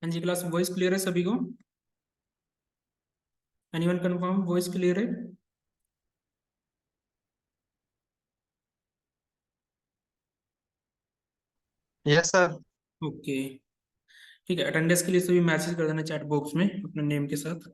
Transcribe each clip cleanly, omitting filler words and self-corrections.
हाँ जी class, voice clear है सभी को? एनीवन कंफर्म वॉइस क्लियर है? Yes sir. ओके। ठीक है, अटेंडेंस के लिए सभी मैसेज कर देना चैट बॉक्स में अपने नेम के साथ।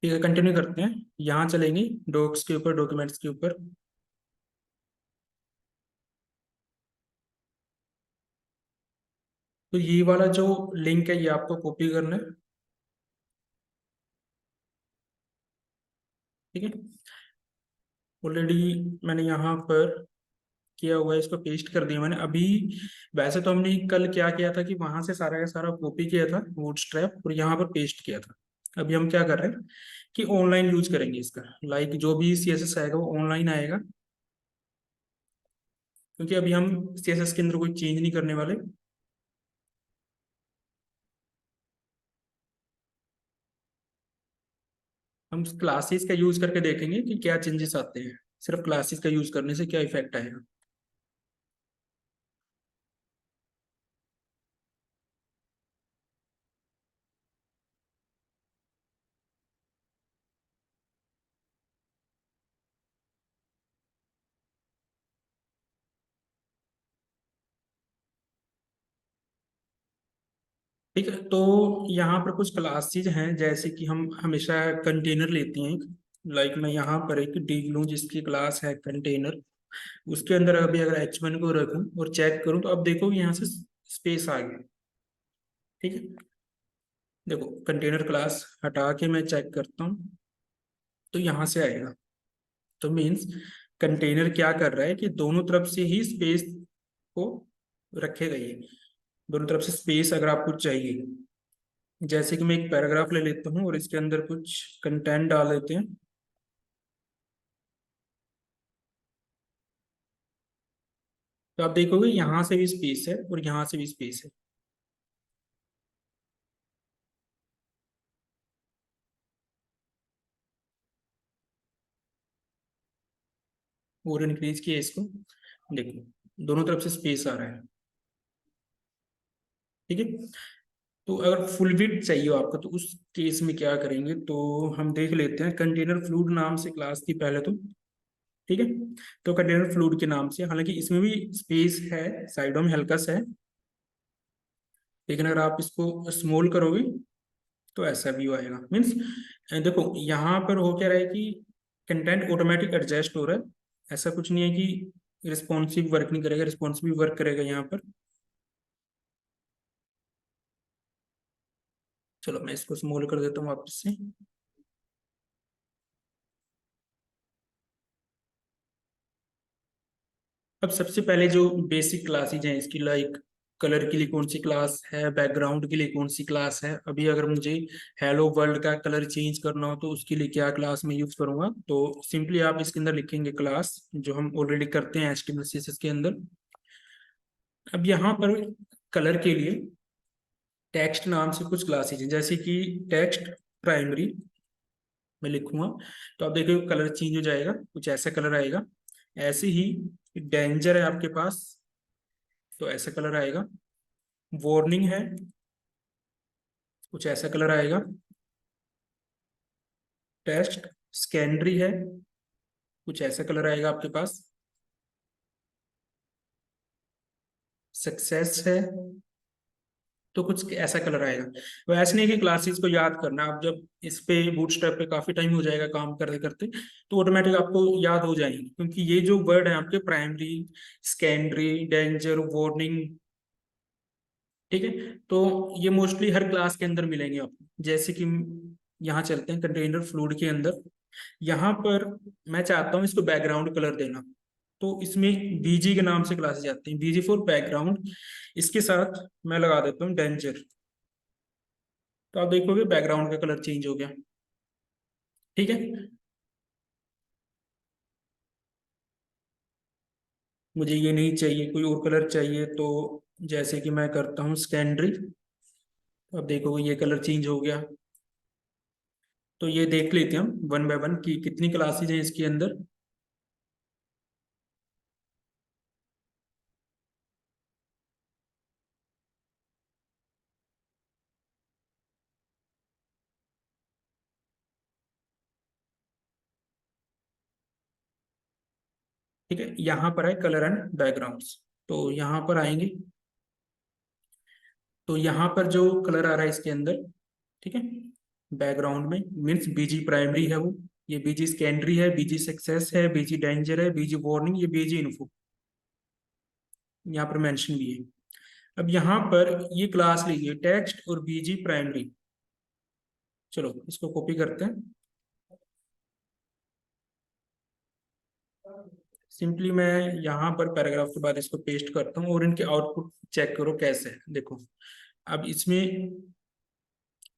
ठीक है, कंटिन्यू करते हैं। यहाँ चलेंगे डॉक्स के ऊपर, डॉक्यूमेंट्स के ऊपर। तो ये वाला जो लिंक है ये आपको कॉपी करना है। ठीक है, ऑलरेडी मैंने यहाँ पर किया हुआ है, इसको पेस्ट कर दिया मैंने अभी। वैसे तो हमने कल क्या किया था कि वहां से सारा का सारा कॉपी किया था बूटस्ट्रैप और यहाँ पर पेस्ट किया था। अभी हम क्या कर रहे हैं कि ऑनलाइन यूज करेंगे इसका। लाइक जो भी सीएसएस आएगा वो ऑनलाइन आएगा, क्योंकि अभी हम सीएसएस के अंदर कोई चेंज नहीं करने वाले। हम क्लासेस का यूज करके देखेंगे कि क्या चेंजेस आते हैं, सिर्फ क्लासेस का यूज करने से क्या इफेक्ट आएगा। ठीक है, तो यहाँ पर कुछ क्लासेज हैं, जैसे कि हम हमेशा कंटेनर लेते हैं। लाइक मैं यहाँ पर एक डिव लूँ जिसकी क्लास है कंटेनर। उसके अंदर अभी अगर H1 को रखूँ और चेक करूँ तो अब देखो यहाँ से स्पेस आ गया। ठीक है, देखो कंटेनर क्लास हटा के मैं चेक करता हूँ तो यहाँ से आएगा। तो मीन्स कंटेनर क्या कर रहा है कि दोनों तरफ से ही स्पेस को रखेगा ये। दोनों तरफ से स्पेस अगर आपको चाहिए, जैसे कि मैं एक पैराग्राफ ले लेता हूँ और इसके अंदर कुछ कंटेंट डाल देते हैं। तो आप देखोगे यहाँ से भी स्पेस है और यहाँ से भी स्पेस है। और इंक्रीज किया इसको, देखो दोनों तरफ से स्पेस आ रहा है। ठीक है, तो अगर फुल विड्थ चाहिए हो आपको तो उस केस में क्या करेंगे, तो हम देख लेते हैं। कंटेनर फ्लूड नाम से क्लास थी पहले तो। ठीक है, तो कंटेनर फ्लूड के नाम से, हालांकि इसमें भी स्पेस है, साइडों में हल्का सा है, लेकिन अगर आप इसको स्मॉल करोगे तो ऐसा व्यू आएगा। मीन्स देखो यहाँ पर हो क्या रहा है कि कंटेंट ऑटोमेटिक एडजस्ट हो रहा है। ऐसा कुछ नहीं है कि रिस्पॉन्सिव वर्क नहीं करेगा, रिस्पॉन्सिव वर्क करेगा यहाँ पर। चलो मैं इसको स्मॉल कर देता हूँ वापस से। अब सबसे पहले जो बेसिक क्लासेज हैं इसकी, लाइक कलर के लिए कौन सी क्लास है, बैकग्राउंड के लिए कौन सी क्लास है। अभी अगर मुझे हेलो वर्ल्ड का कलर चेंज करना हो तो उसके लिए क्या क्लास में यूज करूंगा, तो सिंपली आप इसके अंदर लिखेंगे क्लास, जो हम ऑलरेडी करते हैं HTML CSS के अंदर। अब यहाँ पर कलर के लिए टेक्स्ट नाम से कुछ क्लासेज हैं, जैसे कि टेक्स्ट प्राइमरी में लिखूंगा तो आप देखिए कलर चेंज हो जाएगा, कुछ ऐसा कलर आएगा। ऐसे ही डेंजर है आपके पास तो ऐसा कलर आएगा। वार्निंग है, कुछ ऐसा कलर आएगा। टेस्ट सेकेंडरी है, कुछ ऐसा कलर आएगा आपके पास। सक्सेस है तो कुछ ऐसा कलर आएगा। तो ऐसे नहीं कि क्लासेस को याद करना, आप जब इस पे बूटस्ट्रैप पे काफी टाइम हो जाएगा काम करते करते तो ऑटोमेटिक आपको याद हो जाएंगे, क्योंकि ये जो वर्ड है आपके प्राइमरी, सेकेंडरी, डेंजर, वार्निंग। ठीक है, तो ये मोस्टली हर क्लास के अंदर मिलेंगे आपको। जैसे कि यहाँ चलते हैं कंटेनर फ्लूइड के अंदर। यहाँ पर मैं चाहता हूँ इसको बैकग्राउंड कलर देना, तो इसमें बीजी के नाम से क्लासेस आते हैं, बीजी फॉर बैकग्राउंड। इसके साथ मैं लगा देता हूँ डेंजर, तो आप देखोगे बैकग्राउंड का कलर चेंज हो गया। ठीक है, मुझे ये नहीं चाहिए, कोई और कलर चाहिए, तो जैसे कि मैं करता हूँ सेकेंडरी, अब देखो ये कलर चेंज हो गया। तो ये देख लेते हैं हम वन बाय वन कि कितनी क्लासेज हैं इसके अंदर। ठीक है, यहाँ पर है कलर एंड बैकग्राउंड्स। तो यहाँ पर आएंगे, तो यहाँ पर जो कलर आ रहा है इसके अंदर, ठीक है, बैकग्राउंड में मीन्स बीजी प्राइमरी है वो, ये बीजी सेकेंडरी है, बीजी सक्सेस है, बीजी डेंजर है, बीजी वार्निंग, ये बीजी इन्फो, यहाँ पर मेंशन भी है। अब यहाँ पर ये क्लास लीजिए टेक्स्ट और बीजी प्राइमरी। चलो इसको कॉपी करते हैं। सिंपली मैं यहाँ पर पैराग्राफ के बाद इसको पेस्ट करता हूँ और इनके आउटपुट चेक करो कैसे है। देखो अब इसमें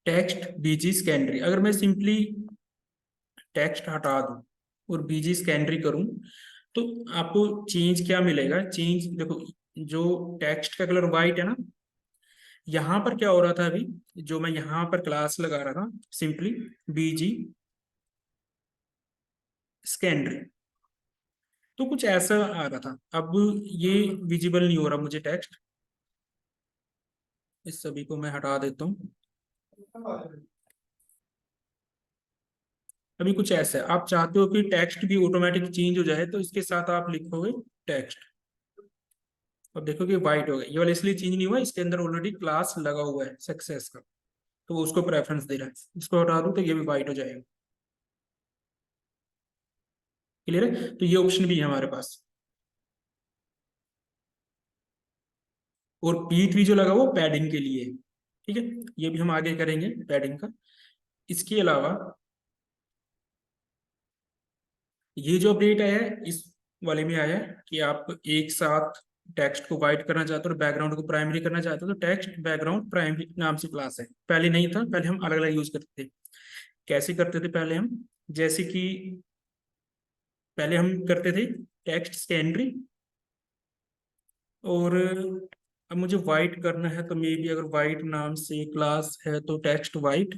टेक्स्ट बीजी सेकेंडरी, अगर मैं सिंपली टेक्स्ट हटा दूं और बीजी सेकेंडरी करूं तो आपको चेंज क्या मिलेगा। चेंज देखो, जो टेक्स्ट का कलर वाइट है ना, यहाँ पर क्या हो रहा था अभी, जो मैं यहाँ पर क्लास लगा रहा था सिंपली बीजी सेकेंडरी, तो कुछ ऐसा आ रहा था। अब ये विजिबल नहीं हो रहा मुझे टेक्स्ट, इस सभी को मैं हटा देता हूँ। अभी कुछ ऐसा है, आप चाहते हो कि टेक्स्ट भी ऑटोमेटिक चेंज हो जाए, तो इसके साथ आप लिखोगे टेक्स्ट। अब देखो कि वाइट हो गया, ये वाला इसलिए चेंज नहीं हुआ, इसके अंदर ऑलरेडी क्लास लगा हुआ है सक्सेस का, तो वो उसको प्रेफरेंस दे रहा है। इसको हटा दूं तो ये भी वाइट हो जाएगा। क्लियर है, तो ये ऑप्शन भी है हमारे पास। और P3 जो लगा वो पैडिंग के लिए है। ठीक है, ये भी हम आगे करेंगे पैडिंग का। इसके अलावा ये जो अपडेट आया है इस वाले में आया है कि आप एक साथ टेक्स्ट को वाइट करना चाहते हो और बैकग्राउंड को प्राइमरी करना चाहते हो, तो टेक्स्ट बैकग्राउंड प्राइमरी नाम से क्लास है। पहले नहीं था, पहले हम अलग अलग यूज करते थे। कैसे करते थे पहले हम, जैसे कि पहले हम करते थे टेक्स्ट सेकेंडरी, और अब मुझे वाइट करना है तो मे बी अगर वाइट नाम से क्लास है तो टेक्स्ट वाइट।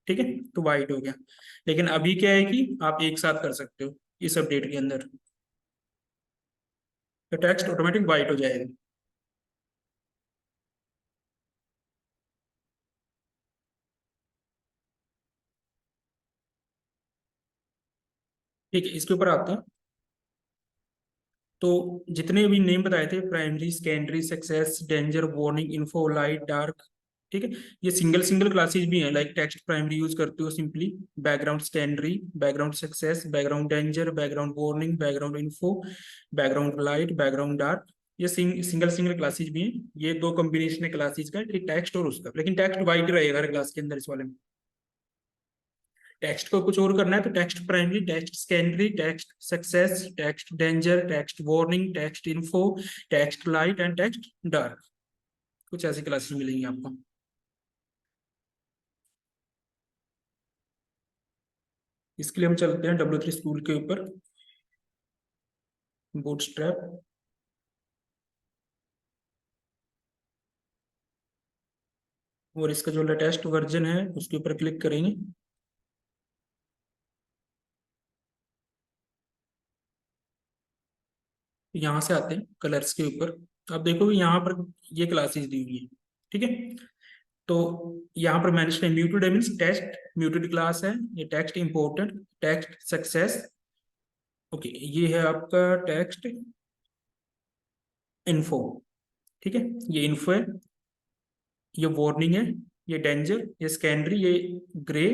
ठीक है, तो वाइट हो गया। लेकिन अभी क्या है कि आप एक साथ कर सकते हो इस अपडेट के अंदर, तो टेक्स्ट ऑटोमेटिक वाइट हो जाएगा। ठीक है, इसके ऊपर आते हैं। तो जितने भी नेम बताए थे, primary secondary success danger warning info light dark, ठीक है, ये सिंगल सिंगल क्लासेस भी हैं। लाइक टेक्स्ट प्राइमरी यूज करते हो simply, background secondary, background success, background danger, background warning, background info, background light, background dark, ये सिंगल सिंगल क्लासेज भी हैं। ये दो कॉम्बिनेशन है क्लासेज का, एक टेक्स्ट और उसका, लेकिन टेक्स्ट वाइट रहेगा हर क्लास के अंदर इस वाले में। टेक्स्ट को कुछ और करना है तो text primary, text secondary, text success, text danger, text warning, text info, text light and text dark, कुछ ऐसी क्लासेस मिलेंगी आपको। इसके लिए हम चलते हैं W3 स्कूल के ऊपर, बूटस्ट्रैप। और इसका जो लेटेस्ट वर्जन है उसके ऊपर क्लिक करेंगे। यहाँ से आते हैं कलर्स के ऊपर। आप देखो यहाँ पर ये क्लासेस दी हुई है। ठीक है, तो यहाँ पर मैंने म्यूटेड है, मीन्स टेक्स्ट म्यूटेड क्लास है। ये text important, text success, okay, ये है आपका टेक्स्ट इन्फो। ठीक है, ये इन्फो है, ये वार्निंग है, ये डेंजर, ये सेकेंडरी, ये ग्रे,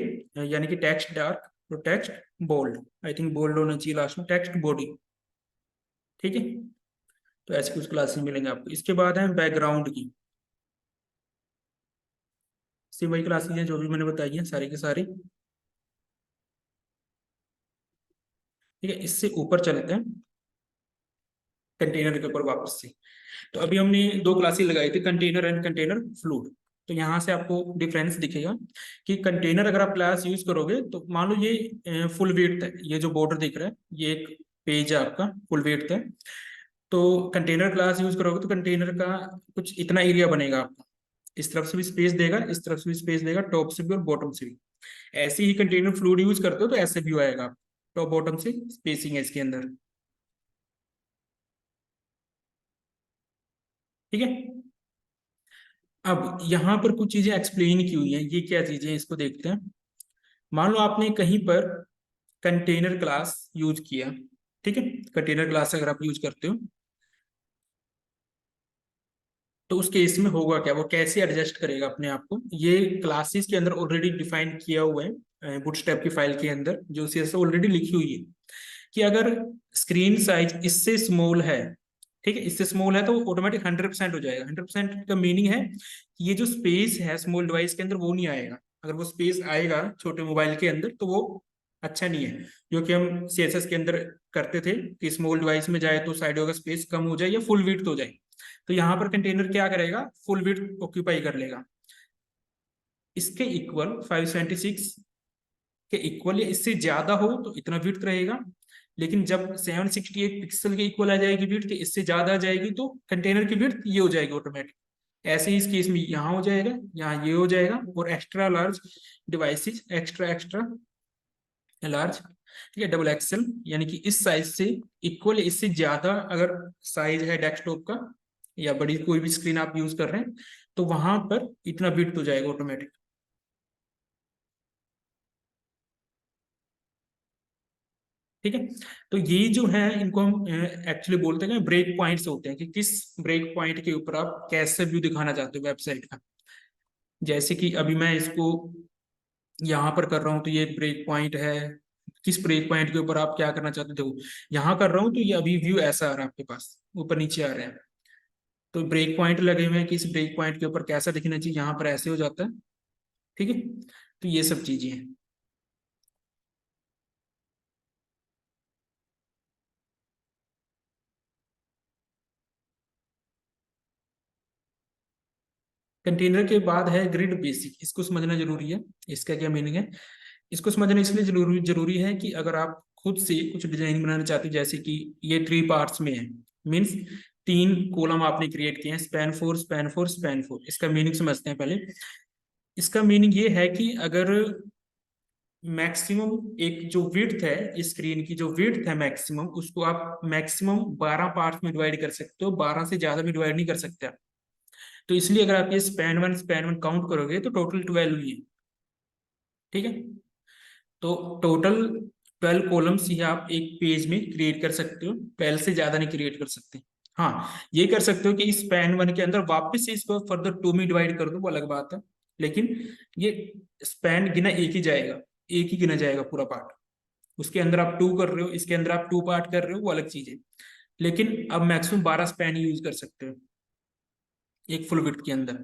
यानी कि टेक्स्ट डार्क, तो text bold, I think bold होना चाहिए लास्ट में, टेक्स्ट बॉडी। ठीक है, तो ऐसे कुछ क्लासेस मिलेंगे आपको। इसके बाद है बैकग्राउंड की, सी वही क्लासेस हैं जो भी मैंने बताई है सारी की सारी। ठीक है, इससे ऊपर चलते हैं कंटेनर के ऊपर वापस से। तो अभी हमने दो क्लासेस लगाई थी, कंटेनर एंड कंटेनर फ्लूड। तो यहाँ से आपको डिफरेंस दिखेगा कि कंटेनर अगर आप क्लास यूज करोगे तो मान लो ये फुल वेट है, ये जो बॉर्डर दिख रहा है ये एक पेज है आपका फुल वेट है। तो कंटेनर क्लास यूज करोगे तो कंटेनर का कुछ इतना एरिया बनेगा आपका, इस तरफ से भी स्पेस देगा, इस तरफ से भी स्पेस देगा, टॉप से भी और बॉटम से भी। ऐसे ही कंटेनर फ्लूइड यूज करते हो तो ऐसे व्यू आएगा, टॉप बॉटम से स्पेसिंग है इसके अंदर। ठीक है। अब यहाँ पर कुछ चीजें एक्सप्लेन की हुई हैं, ये क्या चीजें हैं इसको देखते हैं। मान लो आपने कहीं पर कंटेनर क्लास यूज किया, ठीक है, कंटेनर क्लास अगर आप यूज करते हो तो उस केस में होगा क्या, वो कैसे एडजस्ट करेगा अपने आप को, ये क्लासेस के अंदर ऑलरेडी डिफाइन किया हुआ है बूटस्ट्रैप की फाइल के अंदर, जो सीएसएस ऑलरेडी लिखी हुई है कि अगर स्क्रीन साइज इससे स्मॉल है, ठीक है, इससे स्मॉल है तो ऑटोमेटिक 100% हो जाएगा। 100% का मीनिंग है कि ये जो स्पेस है स्मॉल डिवाइस के अंदर वो नहीं आएगा। अगर वो स्पेस आएगा छोटे मोबाइल के अंदर तो वो अच्छा नहीं है, जो कि हम सीएसएस के अंदर करते थे कि स्मॉल डिवाइस में जाए तो साइडों का स्पेस कम हो जाए या फुल विड्थ हो जाए। तो यहाँ पर कंटेनर क्या करेगा, फुल विड्थ ऑक्यूपाई कर लेगा, इसके इक्वल 576 के इक्वल या इससे ज्यादा हो तो इतना विड्थ रहेगा। लेकिन जब 768 पिक्सल के इक्वल आ जाएगी विड्थ, इससे ज्यादा आ जाएगी तो कंटेनर की विड्थ ये हो जाएगी ऑटोमेटिक। ऐसे ही इस केस में यहाँ हो जाएगा, यहाँ ये हो जाएगा, और extra large devices, extra extra large, ठीक है, डबल एक्सएल, यानी कि इस साइज से इक्वल इससे ज्यादा अगर साइज है डेस्कटॉप का या बड़ी कोई भी स्क्रीन आप यूज कर रहे हैं तो वहां पर इतना विड्थ हो जाएगा ऑटोमेटिक। ठीक है। तो ये जो है इनको हम एक्चुअली बोलते हैं ब्रेक पॉइंट्स होते हैं, कि किस ब्रेक पॉइंट के ऊपर आप कैसे व्यू दिखाना चाहते हो वेबसाइट का। जैसे कि अभी मैं इसको यहाँ पर कर रहा हूँ तो ये ब्रेक पॉइंट है, किस ब्रेक पॉइंट के ऊपर आप क्या करना चाहते हो, देखो यहाँ कर रहा हूँ तो ये अभी व्यू ऐसा आ रहा है आपके पास, ऊपर नीचे आ रहे हैं। तो ब्रेक पॉइंट लगे हुए हैं कि इस ब्रेक पॉइंट के ऊपर कैसा दिखना चाहिए, यहाँ पर ऐसे हो जाता है। ठीक है। तो ये सब चीजें हैं। कंटेनर के बाद है ग्रिड बेसिक, इसको समझना जरूरी है। इसका क्या मीनिंग है, इसको समझना इसलिए जरूरी जरूरी है कि अगर आप खुद से कुछ डिजाइन बनाना चाहते हो, जैसे कि ये 3 पार्ट्स में है, मीन्स 3 कॉलम आपने क्रिएट किए हैं, span four span four span four. इसका मीनिंग समझते हैं पहले। इसका मीनिंग ये है कि अगर मैक्सिमम एक जो विड्थ है स्क्रीन की, जो विड्थ है मैक्सिमम, उसको आप मैक्सिमम 12 पार्ट्स में डिवाइड कर सकते हो, 12 से ज्यादा में डिवाइड नहीं कर सकते आप। तो इसलिए अगर आप ये स्पैन वन काउंट करोगे तो टोटल 12 ही है। ठीक है। तो टोटल 12 कॉलम्स ही आप एक पेज में क्रिएट कर सकते हो, 12 से ज्यादा नहीं क्रिएट कर सकते। हाँ, ये कर सकते हो कि इस स्पैन वन के अंदर वापस से इसको फर्दर 2 में डिवाइड कर दो, वो अलग बात है। लेकिन ये स्पैन गिना एक ही जाएगा, एक ही गिना जाएगा पूरा पार्ट। उसके अंदर आप 2 कर रहे हो, इसके अंदर आप 2 पार्ट कर रहे हो, वो अलग चीज है। लेकिन अब मैक्सिमम 12 स्पैन यूज कर सकते हो एक फुल विड्थ के अंदर।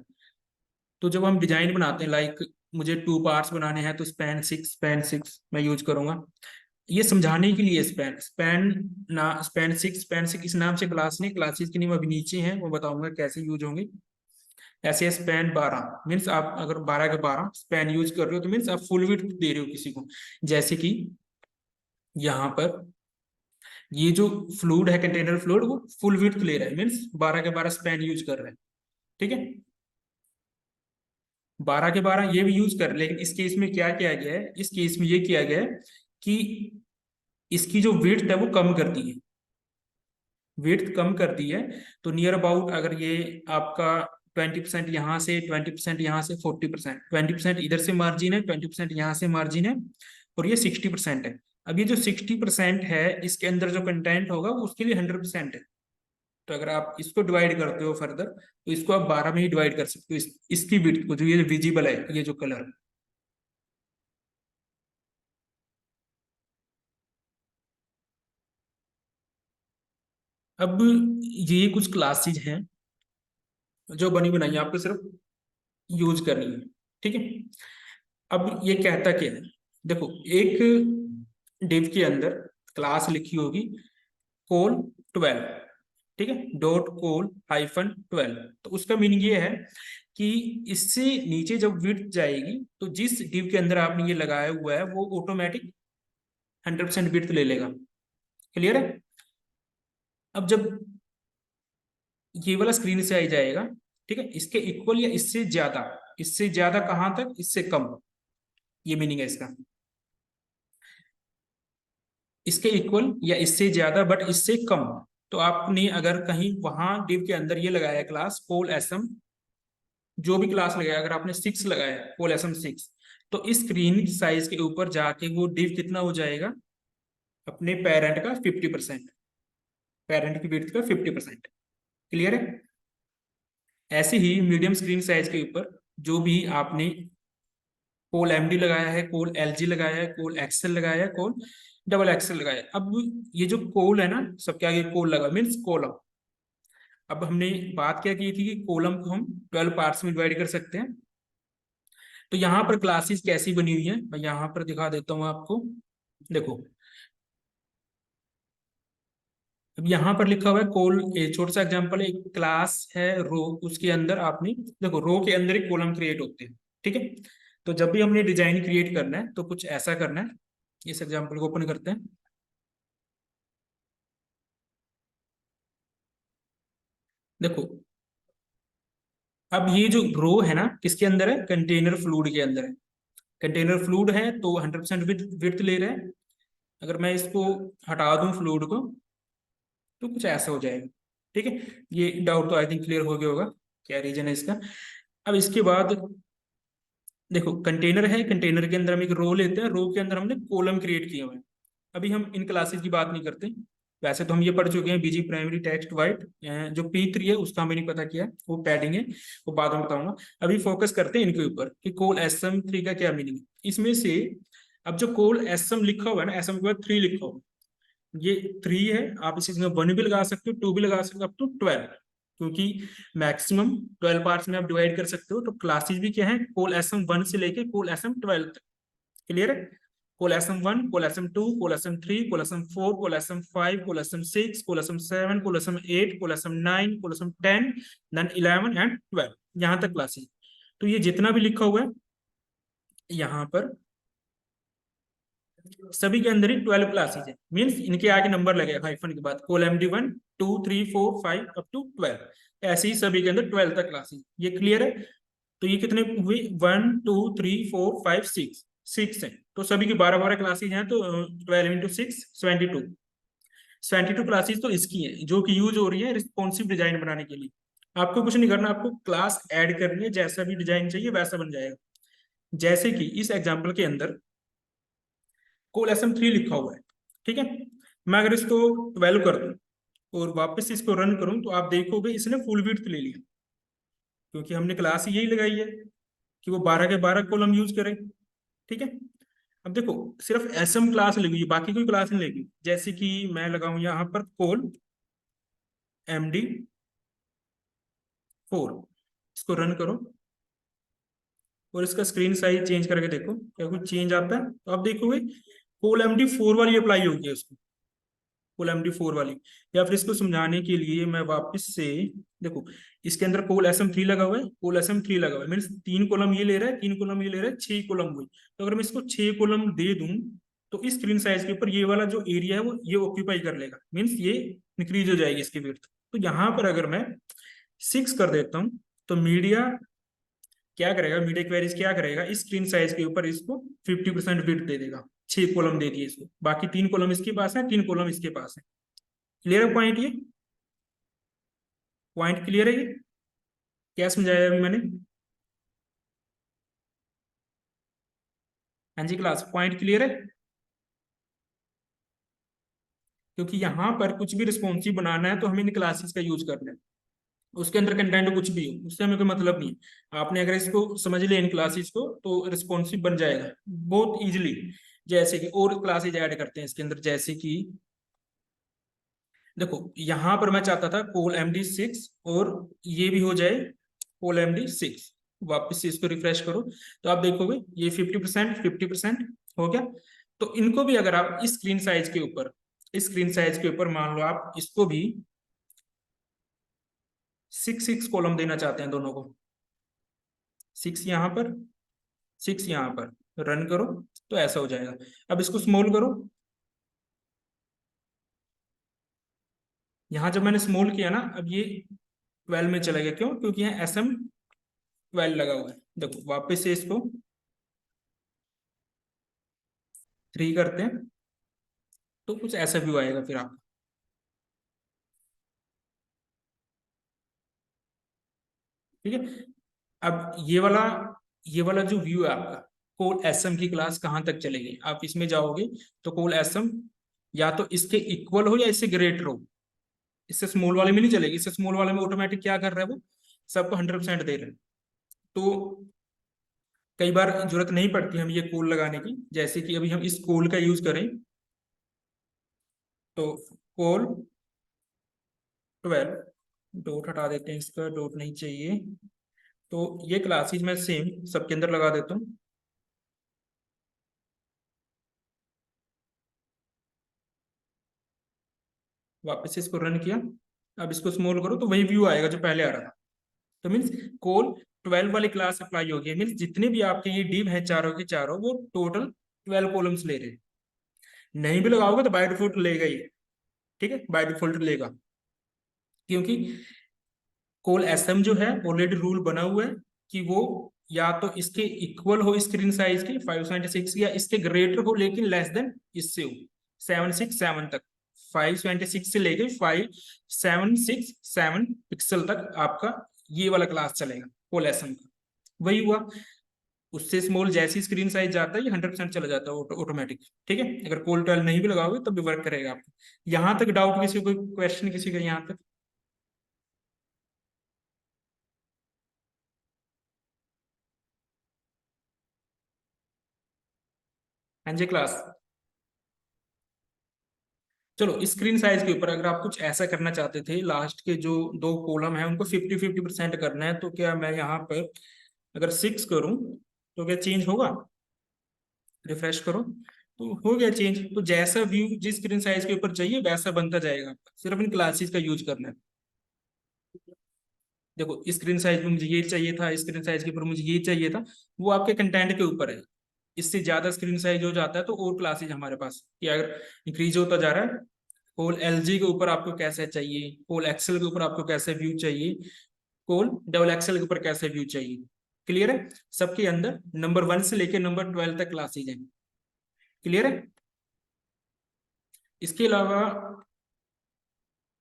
तो जब हम डिजाइन बनाते हैं, लाइक मुझे 2 पार्ट्स बनाने हैं तो स्पैन 6 मैं यूज करूंगा। ये समझाने के लिए स्पैन स्पैन ना स्पैन सिक्स इस नाम से क्लास नहीं, क्लासेस के नेम अभी नीचे हैं, वो बताऊंगा कैसे यूज होंगे। ऐसे स्पैन 12 मीन्स आप अगर 12 के 12 स्पैन यूज कर रहे हो तो मीन्स आप फुल विड्थ दे रहे हो किसी को। जैसे कि यहाँ पर ये जो फ्लूइड है, कंटेनर फ्लूइड, वो फुल विड्थ ले रहा है, मीन्स 12 के 12 स्पैन यूज कर रहे हैं। ठीक है। 12 के 12 ये भी यूज कर रहे हैं, लेकिन इस केस में क्या किया गया है, इस केस में ये किया गया है कि इसकी जो विड्थ है वो कम कर दी है, विड्थ कम कर दी है। तो नियर अबाउट अगर ये आपका 20% यहाँ से, 20% यहाँ से, 40%, 20% इधर से मार्जिन है, 20% यहाँ से मार्जिन है, और ये 60% है। अब ये जो 60% है इसके अंदर जो कंटेंट होगा वो उसके लिए 100% है। तो अगर आप इसको डिवाइड करते हो फर्दर तो इसको आप 12 में ही डिवाइड कर सकते हो, इसकी विड्थ को, जो ये विजिबल है ये जो कलर। अब ये कुछ क्लासेज हैं जो बनी बनाई आपको सिर्फ यूज करनी है। ठीक है। अब ये कहता क्या है, देखो एक डिव के अंदर क्लास लिखी होगी कोल 12, ठीक है, डॉट कोल -12। तो उसका मीनिंग ये है कि इससे नीचे जब विड्थ जाएगी तो जिस डिव के अंदर आपने ये लगाया हुआ है वो ऑटोमेटिक 100% विड्थ ले लेगा। क्लियर है। अब जब ये वाला स्क्रीन साइज आएगा, ठीक है, इसके इक्वल या इससे ज्यादा। इससे ज्यादा कहाँ तक, इससे कम, ये मीनिंग है इसका। इसके इक्वल या इससे ज्यादा बट इससे कम। तो आपने अगर कहीं वहां डिव के अंदर ये लगाया क्लास कोल एसएम, जो भी क्लास लगाया, अगर आपने 6 लगाया कोल एसएम 6, तो इस स्क्रीन साइज के ऊपर जाके वो डिव कितना हो जाएगा, अपने पेरेंट का 50%, पेरेंट की विड्थ का 50%। क्लियर है? ऐसे ही मीडियम स्क्रीन साइज के ऊपर जो भी आपने कोल एमडी लगाया है, कोल एलजी लगाया है, कोल एक्सएल लगाया है, कोल डबल एक्सएल लगाया है, अब ये जो कोल है ना, सबके आगे कोल लगा मीन्स कॉलम। अब हमने बात क्या की थी कि कॉलम को हम 12 पार्ट्स में डिवाइड कर सकते हैं। तो यहाँ पर क्लासेस कैसी बनी हुई है, मैं यहाँ पर दिखा देता हूँ आपको। देखो, अब यहाँ पर लिखा हुआ है कोल, छोटा सा एग्जांपल है, एक क्लास है रो, उसके अंदर आपने देखो रो के अंदर एक कॉलम क्रिएट होते हैं, ठीक है। तो जब भी हमने डिजाइन क्रिएट करना है तो कुछ ऐसा करना है। इस एग्जांपल को ओपन करते हैं। देखो, अब ये जो रो है ना, किसके अंदर है, कंटेनर फ्लूइड के अंदर है। कंटेनर फ्लूइड है तो 100% विड्थ ले रहा है। अगर मैं इसको हटा दूं फ्लूइड को, तो कुछ ऐसा हो जाएगा, ठीक है। ये डाउट तो आई थिंक क्लियर हो गया होगा, क्या रीजन है इसका। अब इसके बाद देखो, कंटेनर है, कंटेनर के अंदर हम एक रो लेते हैं, रो के अंदर हमने कॉलम क्रिएट किए हुए हैं। अभी हम इन क्लासेस की बात नहीं करते, वैसे तो हम ये पढ़ चुके हैं, बीजी प्राइमरी टेक्स्ट वाइट। जो P3 है उसका हमें नहीं पता क्या है, वो पैडिंग है, वो बाद में बताऊंगा। अभी फोकस करते हैं इनके ऊपर कि कोल SM3 का क्या मीनिंग है इसमें से। अब जो कोल SM लिखा हुआ है ना, SM के बाद 3 लिखा हुआ है, ये 3 है। आप इसे 1 भी लगा सकते हो, 2 भी लगा सकते हो, अप टू 12, क्योंकि मैक्सिमम 12 पार्ट्स में आप डिवाइड कर सकते हो। तो क्लासेस भी क्या है, कोल SM1 से लेके कोल SM12 तक। क्लियर है? कोल SM1, coal SM2, coal SM3, coal SM4, coal SM5, coal SM6, coal SM7, coal SM8, coal SM9, coal SM10, then 11 and 12, यहाँ तक क्लासेस। तो ये जितना भी लिखा हुआ है यहाँ पर, सभी के अंदर ही 12 क्लासेज है, मीन्स इनके आगे नंबर लगेगा हाइफन के बाद, कोल MD1 2 3 4 5 अप टू 12। ऐसे ही सभी के अंदर 12 तक क्लासेज। ये क्लियर है? तो ये कितने हुए, 1 2 3 4 5 6, 6 है। तो सभी की 12 12 क्लासेज हैं, तो 12 × 6 72। 72 क्लासेज तो इसकी है, जो कि यूज हो रही है रिस्पॉन्सिव डिजाइन बनाने के लिए। आपको कुछ नहीं करना, आपको क्लास ऐड करनी है, जैसा भी डिजाइन चाहिए वैसा बन जाएगा। जैसे कि इस एग्जाम्पल के अंदर कोल SM3 लिखा हुआ है, ठीक है। मैं अगर इसको 12 कर दूं और वापस से इसको रन करूं, तो आप देखोगे इसने फुल विड्थ ले लिया, क्योंकि हमने क्लास यही लगाई है कि वो 12 के 12 कॉलम यूज करे, ठीक है। अब देखो, सिर्फ SM क्लास लगी, बाकी कोई क्लास नहीं लगी। जैसे कि मैं लगाऊं यहाँ पर कोल MD4, इसको रन करो और इसका स्क्रीन साइज चेंज करके देखो क्या कुछ चेंज आता है। तो आप देखोगे कोल MD4 वाली अप्लाई होगी उसको, कोल MD4 वाली। या फिर इसको समझाने के लिए मैं वापस से, देखो, इसके अंदर कोल SM3 लगा हुआ है, कोल SM3 लगा हुआ है, मीन्स 3 कॉलम ये ले रहा है, 3 कॉलम ये ले रहा है, 6 कॉलम हुई। तो अगर मैं इसको 6 कॉलम दे दूं, तो इस स्क्रीन साइज के ऊपर ये वाला जो एरिया है वो ये ऑक्यूपाई कर लेगा, मीन्स ये इंक्रीज हो जाएगी इसकी विड्थ। तो यहाँ पर अगर मैं 6 कर देता हूँ, तो मीडिया क्या करेगा, मीडिया क्वेरीज क्या करेगा, इस स्क्रीन साइज के ऊपर इसको 50% विड्थ दे देगा। 6 कॉलम दे दिए इसको, बाकी 3 कॉलम इसके पास है, 3 कॉलम इसके पास है। क्लियर है पॉइंट? ये पॉइंट क्लियर है? ये क्या समझाया अभी मैंने? हाँ जी क्लास, पॉइंट क्लियर है? क्योंकि यहाँ पर कुछ भी रिस्पॉन्सिव बनाना है तो हमें इन क्लासेस का यूज करना है। उसके अंदर कंटेंट कुछ भी हो, उससे हमें कोई मतलब नहीं है। आपने अगर इसको समझ लिया इन क्लासेस को, तो रिस्पॉन्सिव बन जाएगा बहुत इजीली। जैसे कि और क्लासेज ऐड करते हैं इसके अंदर, जैसे कि देखो, यहाँ पर मैं चाहता था कोल MD6 और ये भी हो जाए कोल MD6। वापस से इसको रिफ्रेश करो, तो आप देखोगे ये 50% 50% हो गया। तो इनको भी अगर आप इस स्क्रीन साइज के ऊपर, इस स्क्रीन साइज के ऊपर मान लो आप इसको भी 6 6 कॉलम देना चाहते हैं दोनों को, 6 यहाँ पर, 6 यहाँ पर, रन करो तो ऐसा हो जाएगा। अब इसको स्मॉल करो, यहाँ जब मैंने स्मॉल किया ना, अब ये 12 में चला गया, क्यों? क्योंकि यहाँ SM 12 लगा हुआ है। देखो वापस से इसको 3 करते हैं तो कुछ ऐसा व्यू आएगा फिर आप। ठीक है। अब ये वाला जो व्यू है आपका, कोल SM की क्लास कहाँ तक चलेगी, आप इसमें जाओगे तो कोल SM या तो इसके इक्वल हो या इससे ग्रेटर हो। इससे स्मॉल वाले में नहीं चलेगी, इससे स्मॉल वाले में ऑटोमेटिक क्या कर रहा है वो, सबको 100% दे रहे हैं। तो कई बार जरूरत नहीं पड़ती हम ये कोल लगाने की, जैसे कि अभी हम इस कोल का यूज करें तो कोल 12, डॉट हटा देते हैं, इसका डॉट नहीं चाहिए। तो ये क्लासेज मैं सेम सबके अंदर लगा देता हूँ। वापस से इसको रन किया, अब इसको स्मॉल करो तो वही व्यू आएगा जो पहले आ रहा था। तो मीन्स कोल 12 वाली क्लास अप्लाई होगी, मीन्स जितने भी आपके ये डिव है चारों के चारों, वो टोटल 12 कॉलम्स ले रहे हैं। नहीं भी लगाओगे तो बाय डिफॉल्ट लेगा ही। ठीक है, बाय डिफॉल्ट लेगा, क्योंकि कोल SM जो है ऑलरेडी रूल बना हुआ है कि वो या तो इसके इक्वल हो स्क्रीन साइज के 526, या इसके ग्रेटर हो लेकिन लेस देन इससे हो 767 तक। 526 से लेके 5767 पिक्सल तक आपका ये वाला क्लास चलेगा कोल SM का। वही हुआ, उससे स्मॉल जैसी स्क्रीन साइज जाता है ये 100% चला जाता है ऑटोमेटिक। ठीक है, अगर कोल 12 नहीं भी लगाओगे तब भी वर्क करेगा आपको। यहाँ तक डाउट किसी को, क्वेश्चन किसी का यहाँ तक? हाँ जी क्लास। चलो स्क्रीन साइज के ऊपर अगर आप कुछ ऐसा करना चाहते थे, लास्ट के जो 2 कॉलम है उनको 50-50% करना है, तो क्या मैं यहाँ पर अगर 6 करूँ तो क्या चेंज होगा? रिफ्रेश करो तो हो गया चेंज। तो जैसा व्यू जिस स्क्रीन साइज के ऊपर चाहिए वैसा बनता जाएगा, सिर्फ इन क्लासेस का यूज करना है। देखो स्क्रीन साइज में मुझे ये चाहिए था, स्क्रीन साइज के ऊपर मुझे ये चाहिए था, वो आपके कंटेंट के ऊपर है। इससे ज्यादा स्क्रीन साइज हो जाता है तो और क्लासेज हमारे पास, कि अगर इंक्रीज होता जा रहा है। कोल LG के ऊपर आपको कैसे चाहिए, कोल एक्सेल के ऊपर आपको कैसे व्यू चाहिए, कोल डबल एक्सेल के ऊपर कैसे व्यू चाहिए। क्लियर है? सबके अंदर नंबर 1 से लेकर नंबर 12 तक क्लासेज हैं। क्लियर है? इसके अलावा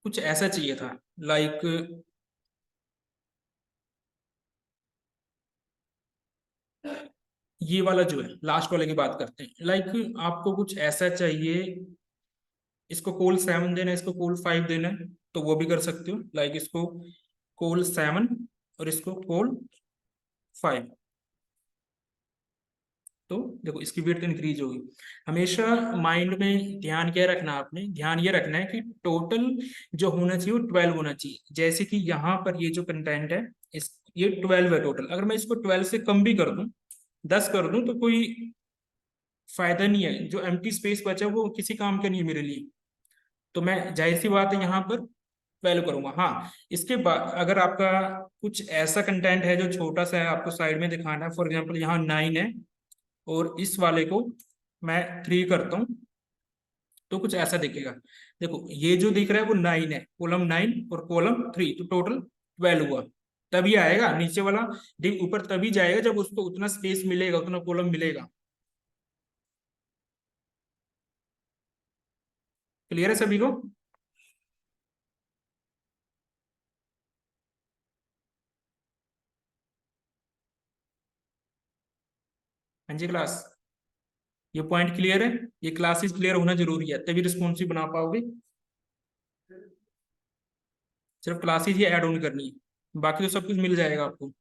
कुछ ऐसा चाहिए था, लाइक ये वाला जो है लास्ट वाले की बात करते हैं, लाइक आपको कुछ ऐसा चाहिए, इसको कोल 7 देना है, इसको कोल 5 देना है, तो वो भी कर सकते हो। लाइक इसको कोल 7 और इसको कोल 5। तो देखो इसकी विड्थ इंक्रीज होगी। हमेशा माइंड में ध्यान क्या रखना है, आपने ध्यान ये रखना है कि टोटल जो होना चाहिए वो 12 होना चाहिए। जैसे कि यहाँ पर ये जो कंटेंट है, इस ये 12 है टोटल, अगर मैं इसको 12 से कम भी कर दूं, 10 कर दूं, तो कोई फायदा नहीं है। जो एम्प्टी स्पेस बचा वो किसी काम का नहीं है मेरे लिए। तो मैं जाहिर सी बात है यहाँ पर 12 करूंगा। हाँ, इसके बाद अगर आपका कुछ ऐसा कंटेंट है जो छोटा सा है, आपको साइड में दिखाना है, फॉर एग्जाम्पल यहाँ 9 है और इस वाले को मैं 3 करता हूँ, तो कुछ ऐसा दिखेगा। देखो ये जो दिख रहा है वो 9 है, कॉलम 9 और कॉलम 3, तो टोटल 12 हुआ। तभी आएगा नीचे वाला डिव ऊपर, तभी जाएगा जब उसको उतना स्पेस मिलेगा, उतना कॉलम मिलेगा। क्लियर है सभी को? हाँ जी क्लास, ये पॉइंट क्लियर है? ये क्लासेस क्लियर होना जरूरी है, तभी रिस्पॉन्सिव बना पाओगे। सिर्फ क्लासेस ही ऐड ऑन करनी है, बाकी तो सब कुछ मिल जाएगा आपको।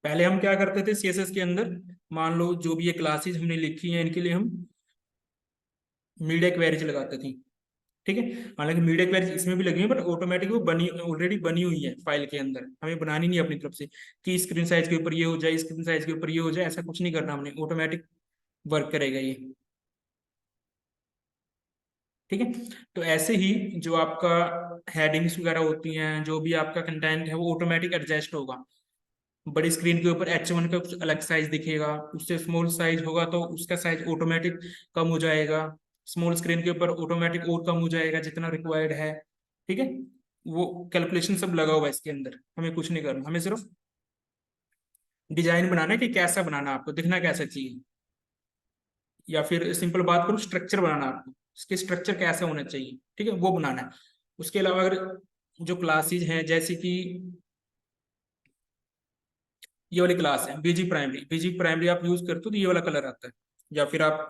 पहले हम क्या करते थे CSS के अंदर, मान लो जो भी ये क्लासेस हमने लिखी हैं इनके लिए हम मीडिया क्वेरीज लगाते थे। ठीक है, हालांकि मीडिया क्वेरीज इसमें भी लगी है, बट ऑटोमेटिक वो बनी ऑलरेडी बनी हुई है फाइल के अंदर, हमें बनानी नहीं है अपनी तरफ से कि स्क्रीन साइज के ऊपर ये हो जाए, स्क्रीन साइज के ऊपर ये हो जाए, ऐसा कुछ नहीं करना हमने, ऑटोमेटिक वर्क करेगा ये। ठीक है, तो ऐसे ही जो आपका हेडिंग्स वगैरह होती हैं, जो भी आपका कंटेंट है वो ऑटोमेटिक एडजस्ट होगा। बड़ी स्क्रीन के ऊपर H1 का कुछ अलग साइज दिखेगा, उससे स्मॉल साइज होगा तो उसका साइज ऑटोमेटिक कम हो जाएगा। स्मॉल स्क्रीन के ऊपर ऑटोमेटिक और कम हो जाएगा जितना रिक्वायर्ड है। ठीक है, वो कैलकुलेशन सब लगा हुआ है इसके अंदर, हमें कुछ नहीं करना, हमें सिर्फ डिजाइन बनाना है कि कैसा बनाना है, आपको दिखना कैसा चाहिए, या फिर सिंपल बात करूँ स्ट्रक्चर बनाना है आपको, इसके स्ट्रक्चर कैसा होना चाहिए, ठीक है, वो बनाना है। उसके अलावा अगर जो क्लासेज हैं, जैसे कि ये वाली क्लास है बीजी प्राइमरी, बीजी प्राइमरी आप यूज करते हो तो ये वाला कलर आता है, या फिर आप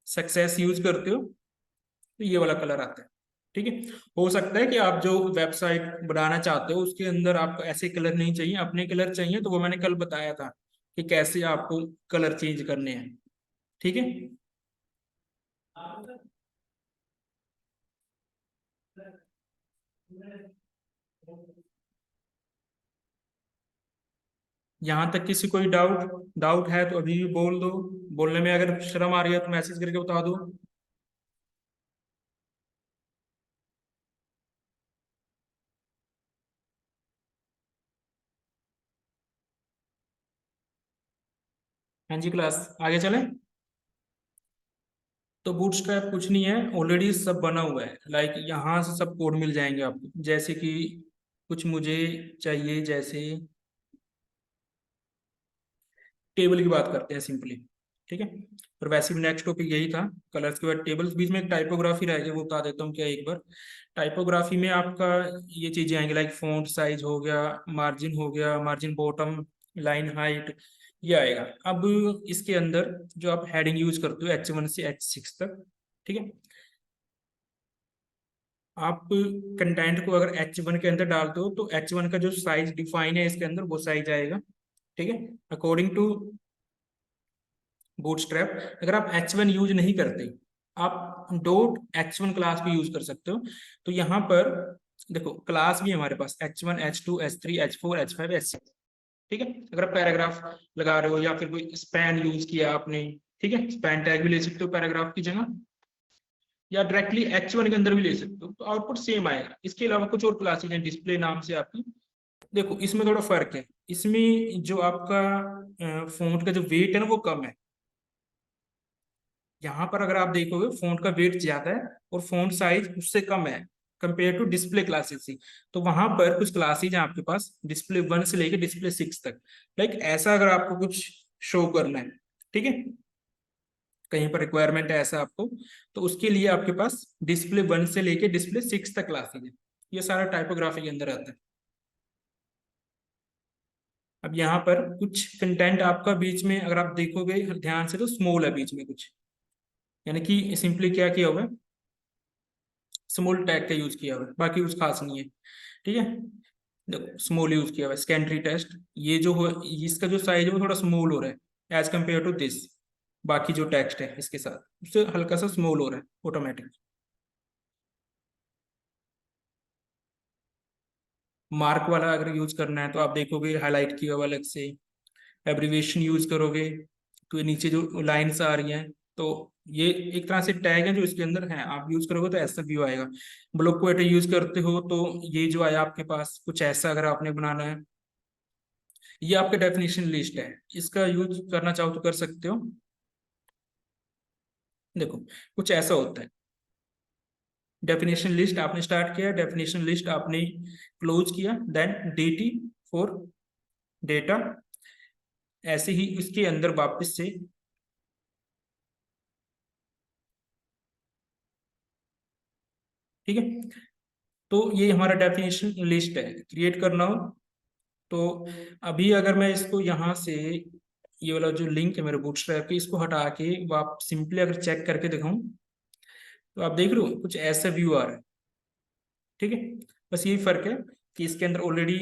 सक्सेस यूज करते हो तो ये वाला कलर आता है। ठीक है, हो सकता है कि आप जो वेबसाइट बनाना चाहते हो उसके अंदर आपको ऐसे कलर नहीं चाहिए, अपने कलर चाहिए, तो वो मैंने कल बताया था कि कैसे आपको कलर चेंज करने हैं। ठीक है, यहाँ तक किसी कोई डाउट डाउट है तो अभी भी बोल दो, बोलने में अगर शर्म आ रही है तो मैसेज करके बता दो। हाँ जी क्लास, आगे चलें। तो बूटस्ट्रैप कुछ नहीं है, ऑलरेडी सब बना हुआ है, लाइक यहाँ से सब कोड मिल जाएंगे आपको, जैसे कि कुछ मुझे चाहिए, जैसे टेबल की बात करते हैं सिंपली। ठीक है, और वैसे भी नेक्स्ट टॉपिक यही था, कलर्स के बाद टेबल्स, बीच में एक टाइपोग्राफी रह गई, वो बता देता हूँ क्या एक बार। टाइपोग्राफी में आपका ये चीजें आएंगी, लाइक फॉन्ट साइज हो गया, मार्जिन हो गया, मार्जिन बॉटम, लाइन हाइट, ये आएगा। अब इसके अंदर जो आप हेडिंग यूज करते हो H1 से H6 तक, ठीक है, आप कंटेंट को अगर H1 के अंदर डालते हो तो H1 का जो साइज डिफाइन है इसके अंदर वो साइज आएगा। ठीक है, अकॉर्डिंग टू बूटस्ट्रैप, अगर आप H1 यूज नहीं करते, आप .H1 क्लास भी यूज कर सकते हो। तो यहाँ पर देखो क्लास भी है हमारे पास H1 H2 H3 H4 H5 H6। ठीक है, अगर आप पैराग्राफ लगा रहे हो या फिर कोई स्पैन यूज किया आपने, ठीक है, स्पैन टैग भी ले सकते हो पैराग्राफ की जगह, या डायरेक्टली H1 के अंदर भी ले सकते हो, तो आउटपुट सेम आएगा। इसके अलावा कुछ और क्लासेज हैं डिस्प्ले नाम से आपकी, देखो इसमें थोड़ा फर्क है, इसमें जो आपका फॉन्ट का जो वेट है ना वो कम है। यहाँ पर अगर आप देखोगे फॉन्ट का वेट ज्यादा है और फॉन्ट साइज उससे कम है कंपेयर टू डिस्प्ले क्लासेस से। तो वहां पर कुछ क्लासेज हैं आपके पास डिस्प्ले 1 से लेकर डिस्प्ले 6 तक, लाइक ऐसा अगर आपको कुछ शो करना है, ठीक है, कहीं पर रिक्वायरमेंट है ऐसा आपको, तो उसके लिए आपके पास डिस्प्ले 1 से लेके डिस्प्ले 6 तक क्लासेज है। ये सारा टाइपोग्राफी के अंदर आता है। अब यहाँ पर कुछ कंटेंट आपका बीच में अगर आप देखोगे ध्यान से तो स्मॉल है बीच में कुछ, यानी कि सिंपली क्या किया हुआ है, स्मॉल टैग का यूज किया हुआ है, बाकी कुछ खास नहीं है। ठीक है, देखो स्मॉल यूज किया हुआ है, स्कैंट्री टेस्ट, ये जो हो इसका जो साइज है वो थोड़ा स्मॉल हो रहा है एज कम्पेयर टू दिस, बाकी जो टेक्स्ट है इसके साथ उससे हल्का सा स्मॉल हो रहा है ऑटोमेटिक। मार्क वाला अगर यूज करना है तो आप देखोगे हाईलाइट किया हुआ अलग से, एब्रीविएशन यूज करोगे तो ये नीचे जो लाइंस आ रही हैं, तो ये एक तरह से टैग है जो इसके अंदर है, आप यूज करोगे तो ऐसा व्यू आएगा। ब्लॉक क्वेट यूज करते हो तो ये जो आया आपके पास कुछ ऐसा अगर आपने बनाना है, ये आपके डेफिनेशन लिस्ट है, इसका यूज करना चाहो तो कर सकते हो। देखो कुछ ऐसा होता है, डेफिनेशन लिस्ट आपने स्टार्ट किया, डेफिनेशन लिस्ट आपने क्लोज किया, देन dt फॉर डेटा, ऐसे ही इसके अंदर वापस से, ठीक है, तो ये हमारा डेफिनेशन लिस्ट है, क्रिएट करना हो तो अभी अगर मैं इसको यहाँ से ये वाला जो लिंक है मेरे बूटस्ट्रैप की इसको हटा के आप सिंपली अगर चेक करके दिखाऊं तो आप देख रहे हो कुछ ऐसा व्यू आ रहा है। ठीक है, बस यही फर्क है कि इसके अंदर ऑलरेडी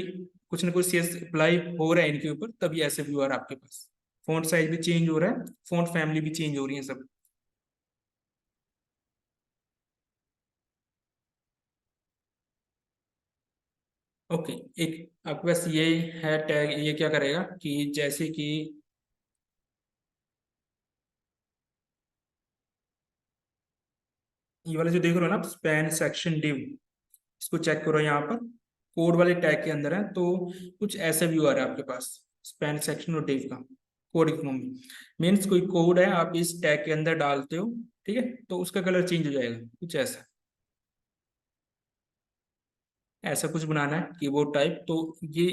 कुछ ना कुछ सीएस अप्लाई हो रहा है इनके ऊपर, तभी ऐसे व्यू आ रहा है आपके पास। फॉन्ट साइज भी चेंज हो रहा है, फॉन्ट फैमिली भी चेंज हो रही है सब। ओके, एक आपके पास ये है टैग, ये क्या करेगा कि जैसे कि ये वाला जो देख रहे हो ना स्पैन सेक्शन डिव, इसको चेक करो यहाँ पर कोड वाले टैग के अंदर है, तो कुछ ऐसा व्यू आ रहा है आपके पास स्पैन सेक्शन और डिव का कोड के फॉर्म में। मीन्स कोई कोड है आप इस टैग के अंदर डालते हो, ठीक है, तो उसका कलर चेंज हो जाएगा कुछ ऐसा। ऐसा कुछ बनाना है कीबोर्ड टाइप। तो ये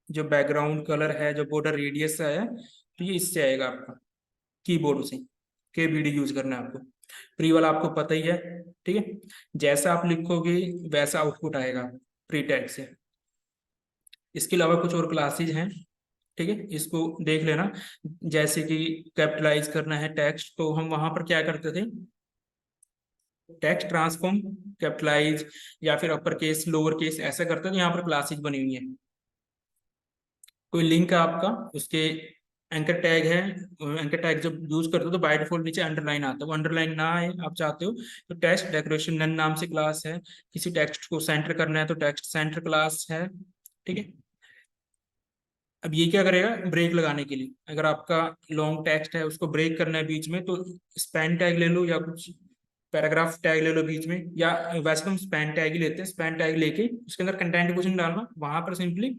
जो बैकग्राउंड कलर है, जो बॉर्डर रेडियस है, तो ये इससे आएगा आपका कीबोर्ड से। के बी डी यूज करना है आपको। प्री वाला आपको पता ही है। ठीक है, जैसा आप लिखोगे वैसा आउटपुट आएगा प्री टैग से। इसके अलावा कुछ और क्लासेज हैं, ठीक है, इसको देख लेना। जैसे कि कैपिटलाइज करना है टेक्स्ट, तो हम वहां पर क्या करते थे, टेक्स्ट ट्रांसफॉर्म, कैपिटलाइज या फिर अपर केस लोअर केस ऐसा करते थे। यहाँ पर क्लासेज बनी हुई है। कोई लिंक है आपका, उसके एंकर टैग है, एंकर टैग जब यूज करते हो तो बाय डिफॉल्ट नीचे अंडरलाइन आता है। वो अंडरलाइन ना आए आप चाहते हो तो टेक्स्ट डेकोरेशन नन नाम से क्लास है। किसी टेक्स्ट को सेंटर करना है तो टेक्स्ट सेंटर क्लास है। ठीक है, अब ये क्या करेगा, ब्रेक लगाने के लिए अगर आपका लॉन्ग टेक्स्ट है उसको ब्रेक करना है बीच में, तो स्पैन टैग ले लो या कुछ पैराग्राफ टैग ले लो बीच में, या वैसे तो हम स्पैन टैग ही लेते हैं। स्पैन टैग लेके उसके अंदर कंटेंट कुछ नहीं डालना, वहां पर सिंपली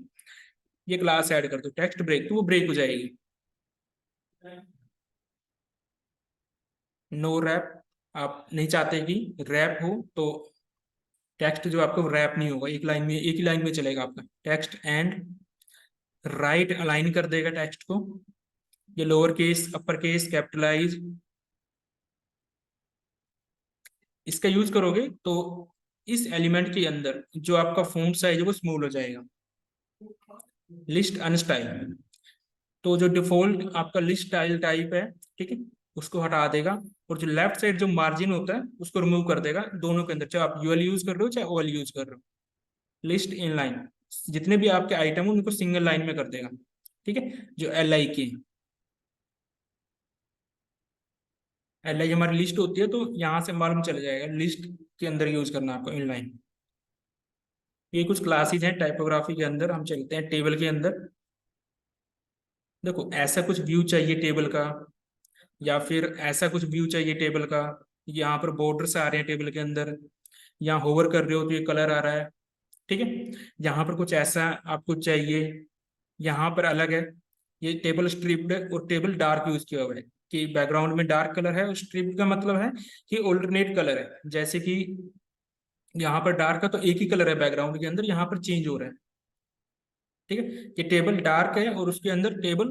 ये क्लास ऐड कर दो टेक्स्ट ब्रेक, तो वो ब्रेक हो जाएगी। नो रैप, आप नहीं चाहते कि रैप हो, तो टेक्स्ट जो आपका रैप नहीं होगा, एक लाइन में, एक ही लाइन में चलेगा आपका टेक्स्ट। एंड राइट अलाइन कर देगा टेक्स्ट को, ये lower case upper case capitalize. इसका यूज करोगे तो इस एलिमेंट के अंदर जो आपका फॉन्ट साइज है वो स्मॉल हो जाएगा। लिस्ट अनस्टाइल, तो जो डिफॉल्ट आपका लिस्ट स्टाइल टाइप है, ठीक है, उसको हटा देगा। और जो लेफ्ट साइड जो मार्जिन होता है उसको रिमूव कर देगा दोनों के अंदर, चाहे आप यूएल यूज कर रहे हो चाहे ओएल यूज कर रहे हो। लिस्ट इन लाइन, जितने भी आपके आइटम हो उनको सिंगल लाइन में कर देगा। ठीक है, जो एल आई के, एल आई हमारी लिस्ट होती है, तो यहाँ से मालूम चल जाएगा लिस्ट के अंदर यूज करना आपको इन लाइन। ये कुछ क्लासेज हैं टाइपोग्राफी के अंदर। हम चलते हैं टेबल के अंदर। देखो ऐसा कुछ व्यू चाहिए टेबल का, या फिर ऐसा कुछ व्यू चाहिए टेबल का, यहाँ पर बॉर्डर्स आ रहे हैं टेबल के अंदर, यहाँ होवर कर रहे हो तो ये कलर आ रहा है। ठीक है, यहाँ पर कुछ ऐसा आपको चाहिए, यहाँ पर अलग है। ये टेबल स्ट्रिप्ड और टेबल डार्क यूज किया हुआ है, कि बैकग्राउंड में डार्क कलर है और स्ट्रिप्ड का मतलब है कि ऑल्टरनेट कलर है। जैसे कि यहाँ पर डार्क है तो एक ही कलर है बैकग्राउंड के अंदर, यहाँ पर चेंज हो रहा है। ठीक है, ये टेबल डार्क है और उसके अंदर टेबल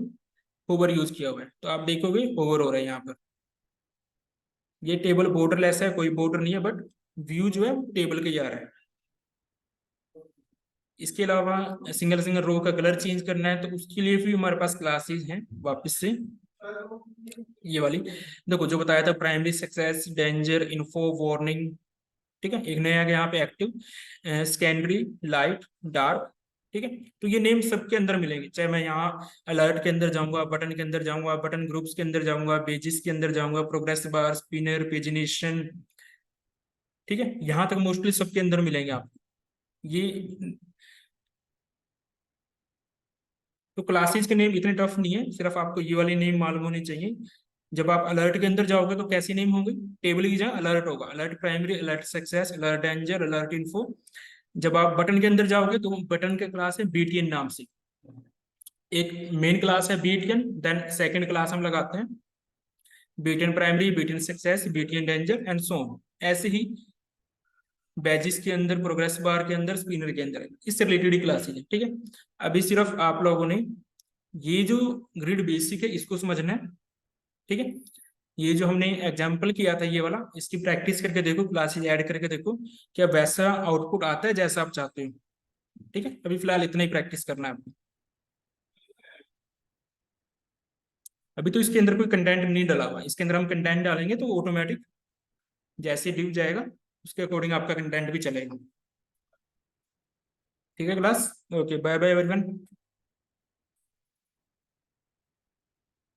होवर यूज किया हुआ है, तो आप देखोगे होवर हो रहा है यहाँ पर। ये टेबल बॉर्डरलेस है, कोई बॉर्डर नहीं है, बट व्यू जो है वो टेबल के जा रहा है। इसके अलावा सिंगल सिंगल रो का कलर चेंज करना है, तो उसके लिए भी हमारे पास क्लासेस हैं वापस से। ये वाली देखो, जो बताया था primary success danger info warning. ठीक है, एक नया यहाँ पे एक्टिव सेकेंडरी लाइट डार्क। ठीक है, तो ये नेम सबके अंदर मिलेंगे, चाहे मैं यहाँ अलर्ट के अंदर जाऊंगा, बटन के अंदर जाऊंगा, बटन ग्रुप्स के अंदर जाऊंगा, पेजेस के अंदर जाऊंगा, प्रोग्रेस बार, स्पिनर, पेजिनेशन। ठीक है, यहाँ तक मोस्टली सबके अंदर मिलेंगे आपको ये। तो क्लासेस के नेम इतने टफ नहीं है, सिर्फ आपको ये वाले नेम मालूम होने चाहिए। जब आप अलर्ट के अंदर जाओगे तो कैसे नेम होंगे, टेबल की जगह अलर्ट होगा, alert primary, alert success, alert danger, alert info. जब आप बटन के अंदर जाओगे तो बटन का क्लास है बीटीएन नाम से। एक मेन क्लास है बीटीएन, देन सेकंड क्लास हम लगाते हैं BTN primary, BTN success, BTN danger and so on. ऐसे ही बैजिस के अंदर, प्रोग्रेस बार के अंदर, स्पिनर के अंदर, इससे रिलेटेड ही क्लासेज है। ठीक है, अभी सिर्फ आप लोगों ने ये जो ग्रिड बेसिक है इसको समझना है। ठीक है, ये जो हमने एग्जाम्पल किया था ये वाला, इसकी प्रैक्टिस करके देखो, क्लासेज ऐड करके देखो, क्या वैसा आउटपुट आता है जैसा आप चाहते हो। ठीक है, अभी फिलहाल इतना ही प्रैक्टिस करना है आपको। अभी तो इसके अंदर कोई कंटेंट नहीं डला हुआ, इसके अंदर हम कंटेंट डालेंगे तो ऑटोमेटिक जैसे व्यू जाएगा उसके अकॉर्डिंग आपका कंटेंट भी चलेगा। ठीक है class, okay, bye bye everyone.